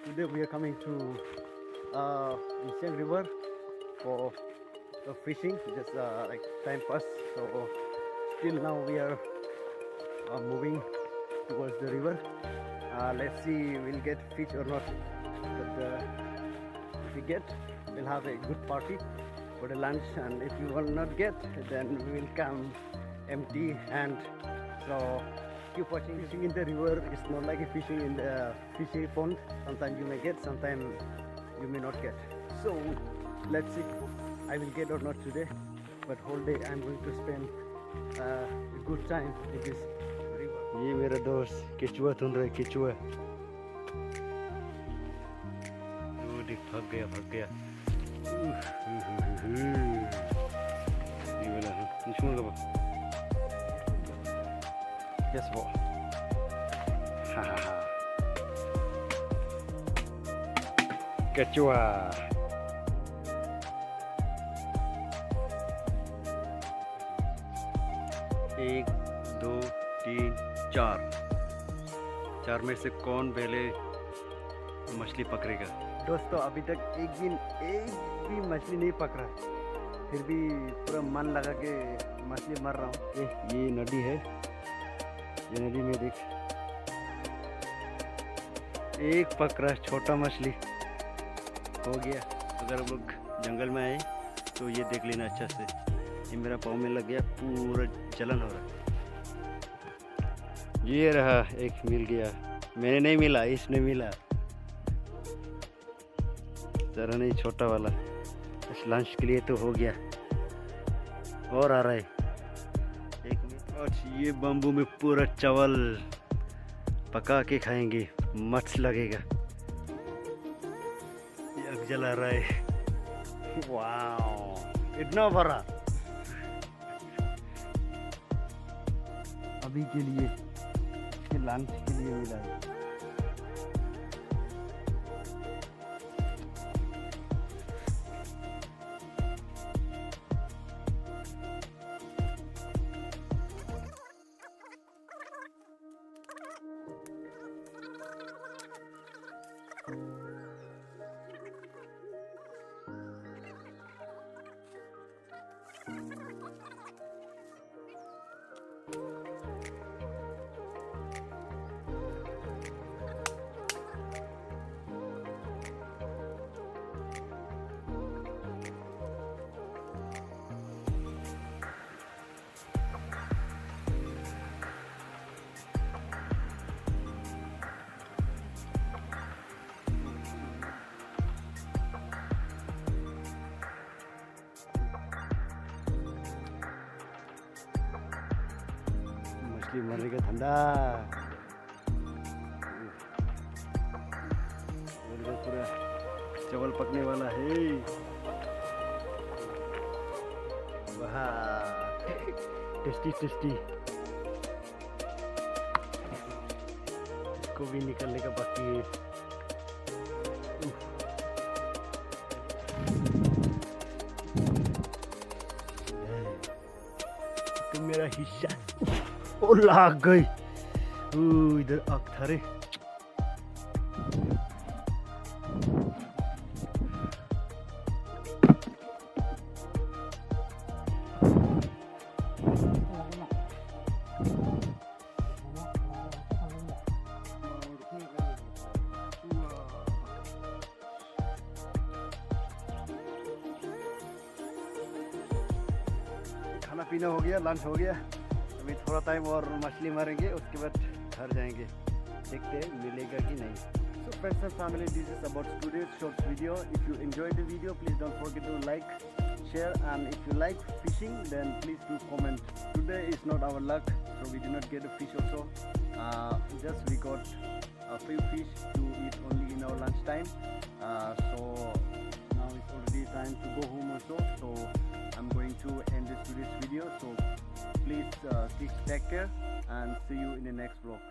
Today we are coming to Eastern River for fishing, just like time pass. So still now we are moving towards the river. Let's see we'll get fish or not. But if we get, we'll have a good party for the lunch, and if we will not get, then we will come empty hand. So keep watching. Fishing in the river is not like fishing in the fishy pond. Sometimes you may get, sometimes you may not get. So let's see, I will get or not today, but whole day I'm going to spend a good time in this river. ये मेरा दोस्त केचुआ सुन रहा है, केचुआ। वो देख भाग गया। ये वाला निशुन का बा। Yes, boy. Ha ha ha. Kecoa. 1, 2, 3, 4. 4 में से कौन पहले मछली पकड़ेगा? दोस्तों अभी तक एक भी मछली नहीं पकड़ा, फिर भी पूरा मन लगा के मछली मार रहा हूँ। ये नदी है, ये नदी में देख एक पकड़ा छोटा मछली हो गया। अगर हम लोग जंगल में आए तो ये देख लेना अच्छा से। ये मेरा पाँव में लग गया, पूरा जलन हो रहा है। ये रहा, एक मिल गया। मैंने नहीं मिला, इसने मिला। जरा नहीं, छोटा वाला। इस लंच के लिए तो हो गया, और आ रहा है। ये बम्बू में पूरा चावल पका के खाएंगे, मस्त लगेगा। ये आग जला रहा है। वाह, इतना भरा अभी के लिए, लंच के लिए मिला है। मछली मरने का धंधा पूरा चावल पकने वाला है। वाह, टेस्टी टेस्टी। इसको भी निकलने का बाकी है। तो मेरा हिस्सा ओ लाग गई। इधर आग था रे। खाना पीना हो गया, लंच हो गया। अभी थोड़ा टाइम और मछली मारेंगे, उसके बाद घर जाएंगे। देखते हैं मिलेगा कि नहीं। So friends and family, this is about today's short video. If you enjoyed the video, please don't forget to like, share, and if you like fishing, then please do comment. Today is not our luck, so we did not get a fish also. Just we got a few fish to eat only in our lunch time. So now it's already time to go home also. So I'm going to end today's video. So please take care and see you in the next vlog.